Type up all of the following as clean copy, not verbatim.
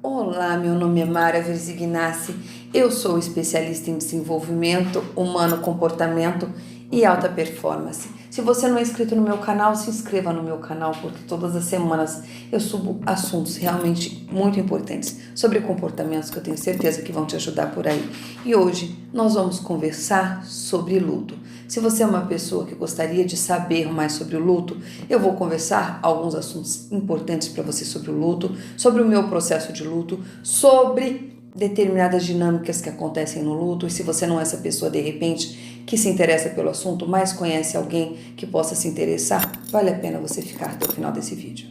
Olá, meu nome é Mara Verzignassi, eu sou especialista em desenvolvimento humano, comportamento e alta performance. Se você não é inscrito no meu canal, se inscreva no meu canal, porque todas as semanas eu subo assuntos realmente muito importantes sobre comportamentos que eu tenho certeza que vão te ajudar por aí. E hoje nós vamos conversar sobre luto. Se você é uma pessoa que gostaria de saber mais sobre o luto, eu vou conversar alguns assuntos importantes para você sobre o luto, sobre o meu processo de luto, sobre determinadas dinâmicas que acontecem no luto. E se você não é essa pessoa, de repente, que se interessa pelo assunto, mas conhece alguém que possa se interessar, vale a pena você ficar até o final desse vídeo.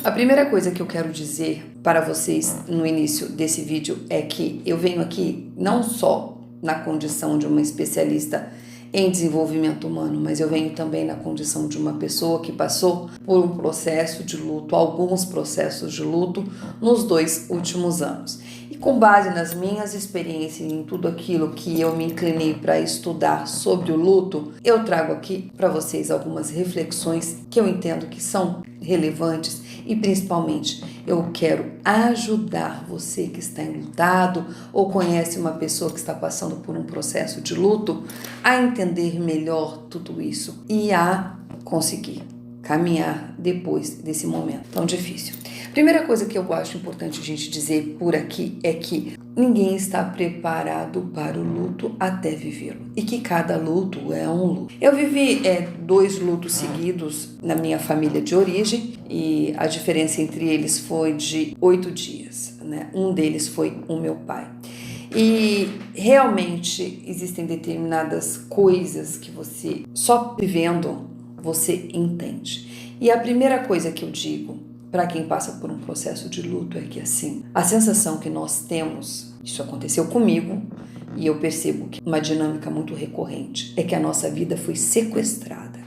A primeira coisa que eu quero dizer para vocês no início desse vídeo é que eu venho aqui não só na condição de uma especialista em desenvolvimento humano, mas eu venho também na condição de uma pessoa que passou por um processo de luto, alguns processos de luto nos 2 últimos anos. E com base nas minhas experiências e em tudo aquilo que eu me inclinei para estudar sobre o luto, eu trago aqui para vocês algumas reflexões que eu entendo que são relevantes e principalmente eu quero ajudar você que está enlutado ou conhece uma pessoa que está passando por um processo de luto a entender melhor tudo isso e a conseguir caminhar depois desse momento tão difícil. Primeira coisa que eu acho importante a gente dizer por aqui é que ninguém está preparado para o luto até vivê-lo e que cada luto é um luto. Eu vivi 2 lutos seguidos na minha família de origem e a diferença entre eles foi de 8 dias, né? Um deles foi o meu pai. E realmente existem determinadas coisas que você só vivendo você entende. E a primeira coisa que eu digo para quem passa por um processo de luto é que assim, a sensação que nós temos, isso aconteceu comigo e eu percebo que uma dinâmica muito recorrente é que a nossa vida foi sequestrada.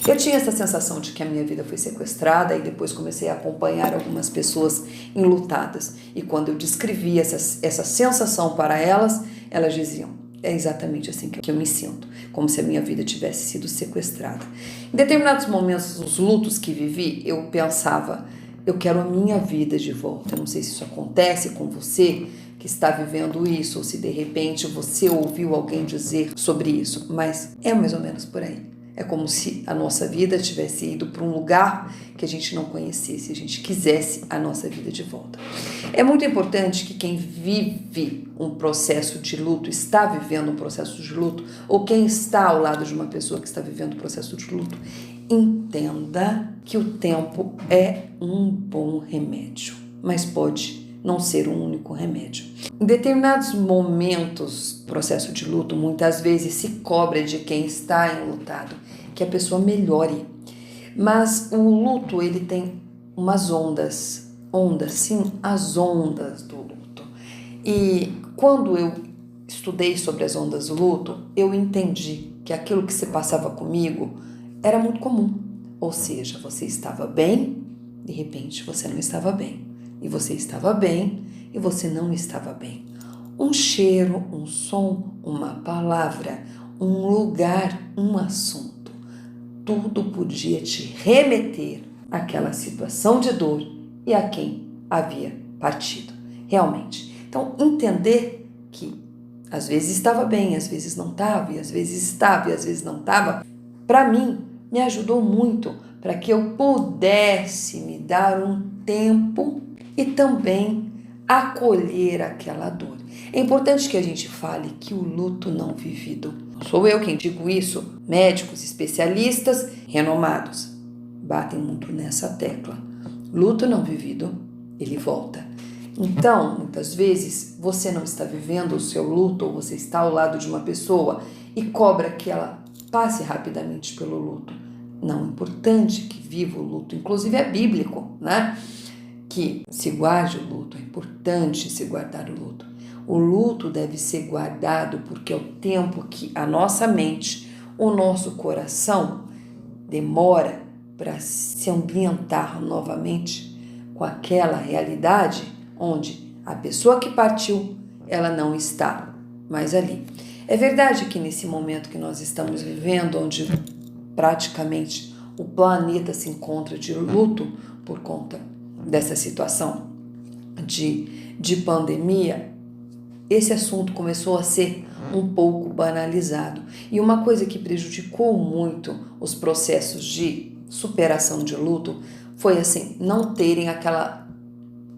Eu tinha essa sensação de que a minha vida foi sequestrada e depois comecei a acompanhar algumas pessoas enlutadas. E quando eu descrevia essa sensação para elas, elas diziam: é exatamente assim que eu me sinto, como se a minha vida tivesse sido sequestrada. Em determinados momentos, os lutos que vivi, eu pensava: eu quero a minha vida de volta. Eu não sei se isso acontece com você que está vivendo isso, ou se de repente você ouviu alguém dizer sobre isso, mas é mais ou menos por aí. É como se a nossa vida tivesse ido para um lugar que a gente não conhecesse, a gente quisesse a nossa vida de volta. É muito importante que quem vive um processo de luto, está vivendo um processo de luto, ou quem está ao lado de uma pessoa que está vivendo um processo de luto, entenda que o tempo é um bom remédio, mas pode não ser um único remédio. Em determinados momentos, processo de luto, muitas vezes se cobra de quem está enlutado que a pessoa melhore. Mas o luto, ele tem umas ondas, sim, as ondas do luto. E quando eu estudei sobre as ondas do luto, eu entendi que aquilo que se passava comigo era muito comum. Ou seja, você estava bem, de repente você não estava bem. E você estava bem e você não estava bem. Um cheiro, um som, uma palavra, um lugar, um assunto. Tudo podia te remeter àquela situação de dor e a quem havia partido. Realmente. Então, entender que às vezes estava bem, às vezes não estava, e às vezes estava e às vezes não estava, para mim, me ajudou muito para que eu pudesse me dar um tempo e também acolher aquela dor. É importante que a gente fale que o luto não vivido, não sou eu quem digo isso, médicos, especialistas renomados batem muito nessa tecla. Luto não vivido, ele volta. Então, muitas vezes, você não está vivendo o seu luto ou você está ao lado de uma pessoa e cobra que ela passe rapidamente pelo luto. Não, é importante que viva o luto, inclusive é bíblico, né? Que se guarde o luto, é importante se guardar o luto. O luto deve ser guardado porque é o tempo que a nossa mente, o nosso coração demora para se ambientar novamente com aquela realidade onde a pessoa que partiu, ela não está mais ali. É verdade que nesse momento que nós estamos vivendo, onde praticamente o planeta se encontra de luto por conta dessa situação de pandemia, esse assunto começou a ser um pouco banalizado. E uma coisa que prejudicou muito os processos de superação de luto foi assim, não terem aquela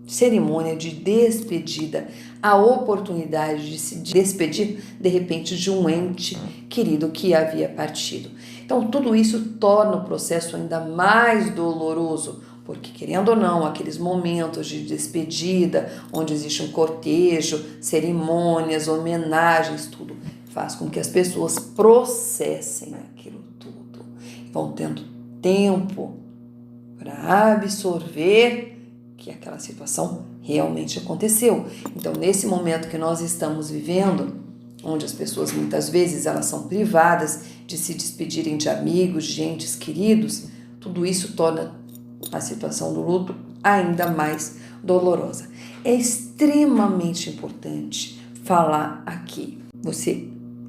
cerimônia de despedida, a oportunidade de se despedir de repente de um ente querido que havia partido. Então tudo isso torna o processo ainda mais doloroso, porque querendo ou não, aqueles momentos de despedida, onde existe um cortejo, cerimônias, homenagens, tudo faz com que as pessoas processem aquilo tudo, vão tendo tempo para absorver que aquela situação realmente aconteceu. Então, nesse momento que nós estamos vivendo, onde as pessoas muitas vezes elas são privadas de se despedirem de amigos, de entes queridos, tudo isso torna a situação do luto ainda mais dolorosa. É extremamente importante falar aqui. Você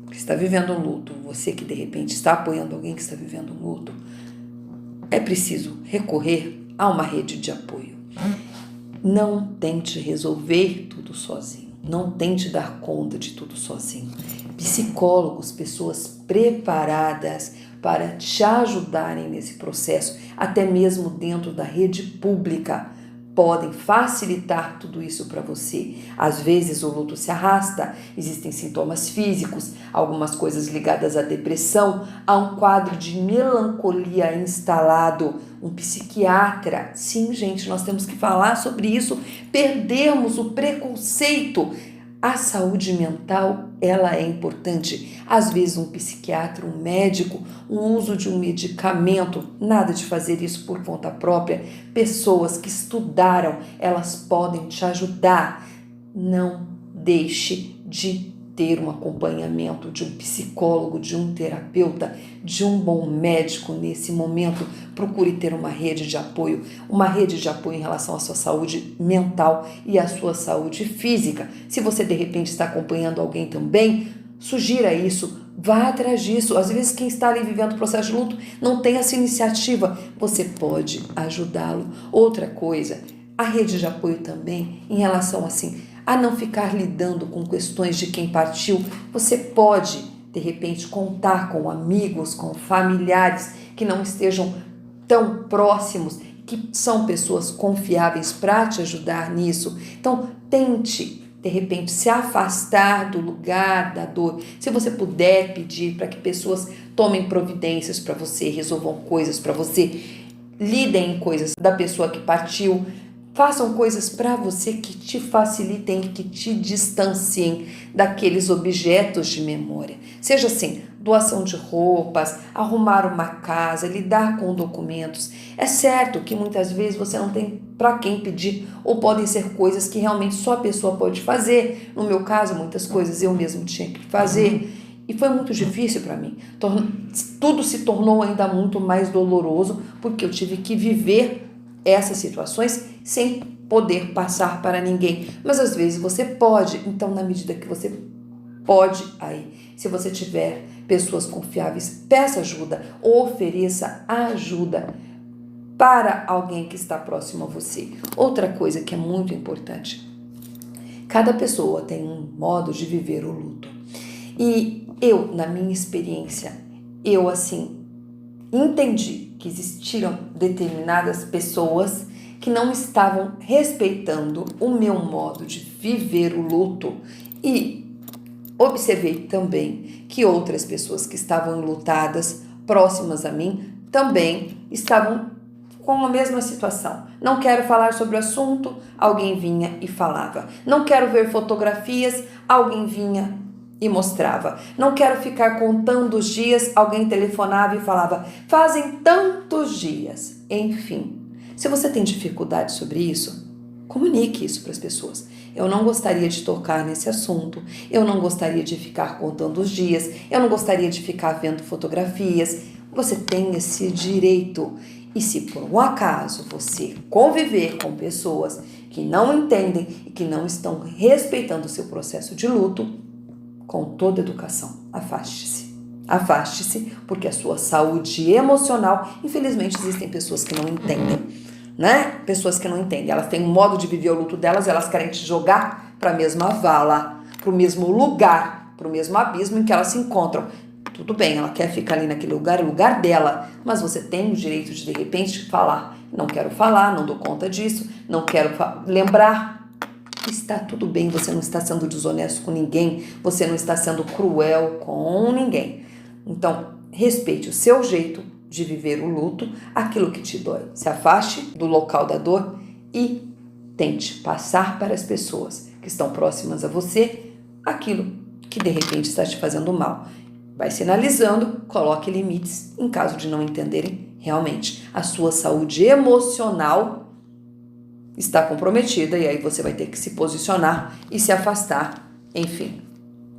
que está vivendo um luto, você que de repente está apoiando alguém que está vivendo um luto, é preciso recorrer a uma rede de apoio. Não tente resolver tudo sozinho. Não tente dar conta de tudo sozinho. Psicólogos, pessoas preparadas para te ajudarem nesse processo, até mesmo dentro da rede pública, podem facilitar tudo isso para você. Às vezes o luto se arrasta, existem sintomas físicos, algumas coisas ligadas à depressão, há um quadro de melancolia instalado, um psiquiatra. Sim, gente, nós temos que falar sobre isso, perdermos o preconceito. A saúde mental, ela é importante. Às vezes um psiquiatra, um médico, o uso de um medicamento, nada de fazer isso por conta própria. Pessoas que estudaram, elas podem te ajudar. Não deixe de ter um acompanhamento de um psicólogo, de um terapeuta, de um bom médico nesse momento. Procure ter uma rede de apoio em relação à sua saúde mental e à sua saúde física. Se você de repente está acompanhando alguém também, sugira isso, vá atrás disso. Às vezes quem está ali vivendo o processo de luto não tem essa iniciativa, você pode ajudá-lo. Outra coisa, a rede de apoio também em relação assim a não ficar lidando com questões de quem partiu. Você pode, de repente, contar com amigos, com familiares que não estejam tão próximos, que são pessoas confiáveis para te ajudar nisso. Então, tente, de repente, se afastar do lugar da dor. Se você puder pedir para que pessoas tomem providências para você, resolvam coisas para você, lidem em coisas da pessoa que partiu, façam coisas para você que te facilitem, que te distanciem daqueles objetos de memória. Seja assim, doação de roupas, arrumar uma casa, lidar com documentos. É certo que muitas vezes você não tem para quem pedir, ou podem ser coisas que realmente só a pessoa pode fazer. No meu caso, muitas coisas eu mesmo tinha que fazer. E foi muito difícil para mim. Tudo se tornou ainda muito mais doloroso, porque eu tive que viver essas situações sem poder passar para ninguém. Mas às vezes você pode, então na medida que você pode aí, se você tiver pessoas confiáveis, peça ajuda, ofereça ajuda para alguém que está próximo a você. Outra coisa que é muito importante, cada pessoa tem um modo de viver o luto. E eu, na minha experiência, eu assim, entendi que existiram determinadas pessoas que não estavam respeitando o meu modo de viver o luto e observei também que outras pessoas que estavam enlutadas, próximas a mim, também estavam com a mesma situação. Não quero falar sobre o assunto, alguém vinha e falava. Não quero ver fotografias, alguém vinha e mostrava. Não quero ficar contando os dias, alguém telefonava e falava, fazem tantos dias. Enfim, se você tem dificuldade sobre isso, comunique isso para as pessoas. Eu não gostaria de tocar nesse assunto, eu não gostaria de ficar contando os dias, eu não gostaria de ficar vendo fotografias. Você tem esse direito. E se por um acaso você conviver com pessoas que não entendem e que não estão respeitando o seu processo de luto, com toda educação, afaste-se. Afaste-se, porque a sua saúde emocional, infelizmente existem pessoas que não entendem, né? Pessoas que não entendem, elas têm um modo de viver o luto delas, elas querem te jogar para a mesma vala, para o mesmo lugar, para o mesmo abismo em que elas se encontram. Tudo bem, ela quer ficar ali naquele lugar, é o lugar dela, mas você tem o direito de repente, falar, não quero falar, não dou conta disso, não quero lembrar. Está tudo bem, você não está sendo desonesto com ninguém, você não está sendo cruel com ninguém. Então, respeite o seu jeito de viver o luto, aquilo que te dói. Se afaste do local da dor e tente passar para as pessoas que estão próximas a você aquilo que de repente está te fazendo mal. Vai sinalizando, coloque limites em caso de não entenderem realmente. A sua saúde emocional está comprometida e aí você vai ter que se posicionar e se afastar. Enfim,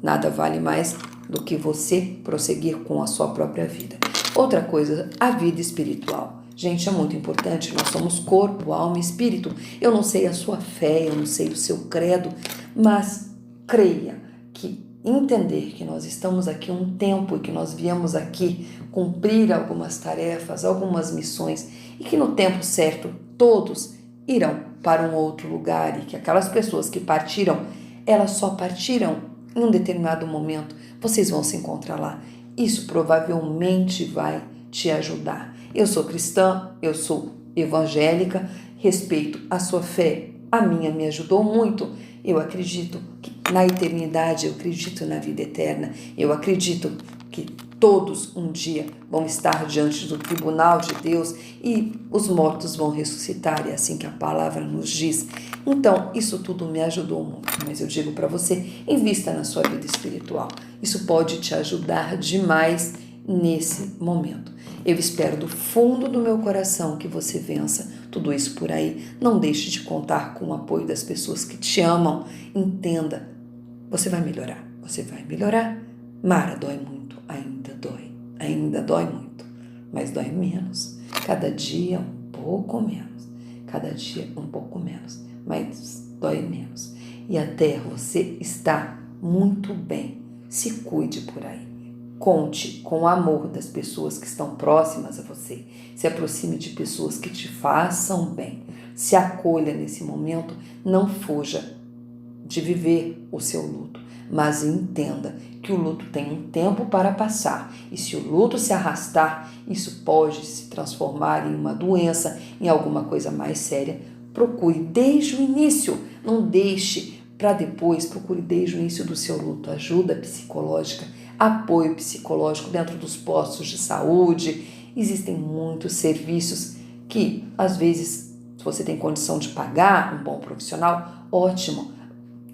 nada vale mais do que você prosseguir com a sua própria vida. Outra coisa, a vida espiritual. Gente, é muito importante, nós somos corpo, alma e espírito. Eu não sei a sua fé, eu não sei o seu credo, mas creia que entender que nós estamos aqui um tempo e que nós viemos aqui cumprir algumas tarefas, algumas missões e que no tempo certo todos irão para um outro lugar e que aquelas pessoas que partiram, elas só partiram em um determinado momento. Vocês vão se encontrar lá. Isso provavelmente vai te ajudar. Eu sou cristã, eu sou evangélica, respeito a sua fé, a minha me ajudou muito. Eu acredito que na eternidade, eu acredito na vida eterna, eu acredito que todos um dia vão estar diante do tribunal de Deus e os mortos vão ressuscitar, é assim que a palavra nos diz. Então, isso tudo me ajudou muito, mas eu digo para você, invista na sua vida espiritual. Isso pode te ajudar demais nesse momento. Eu espero do fundo do meu coração que você vença tudo isso por aí. Não deixe de contar com o apoio das pessoas que te amam. Entenda, você vai melhorar, você vai melhorar. Mara, dói muito, ainda dói muito, mas dói menos. Cada dia um pouco menos, cada dia um pouco menos, mas dói menos. E até você está muito bem. Se cuide por aí. Conte com o amor das pessoas que estão próximas a você. Se aproxime de pessoas que te façam bem. Se acolha nesse momento. Não fuja de viver o seu luto, mas entenda que o luto tem um tempo para passar. E se o luto se arrastar, isso pode se transformar em uma doença, em alguma coisa mais séria. Procure desde o início. Não deixe para depois, procure desde o início do seu luto ajuda psicológica, apoio psicológico dentro dos postos de saúde. Existem muitos serviços que, às vezes, se você tem condição de pagar um bom profissional, ótimo,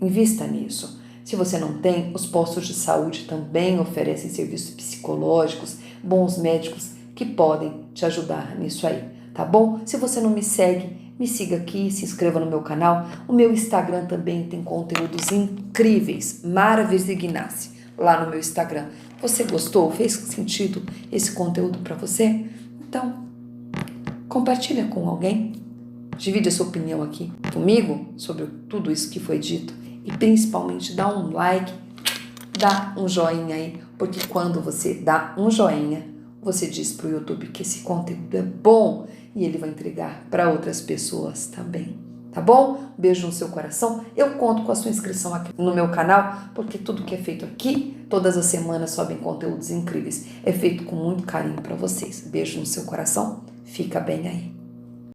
invista nisso. Se você não tem, os postos de saúde também oferecem serviços psicológicos, bons médicos que podem te ajudar nisso aí, tá bom? Se você não me segue, me siga aqui, se inscreva no meu canal. O meu Instagram também tem conteúdos incríveis, Mara Versignasse, lá no meu Instagram. Você gostou? Fez sentido esse conteúdo para você? Então, compartilha com alguém. Divide a sua opinião aqui comigo sobre tudo isso que foi dito. E principalmente dá um like, dá um joinha aí, porque quando você dá um joinha, você diz para o YouTube que esse conteúdo é bom e ele vai entregar para outras pessoas também, tá bom? Beijo no seu coração. Eu conto com a sua inscrição aqui no meu canal, porque tudo que é feito aqui, todas as semanas sobem conteúdos incríveis. É feito com muito carinho para vocês. Beijo no seu coração. Fica bem aí.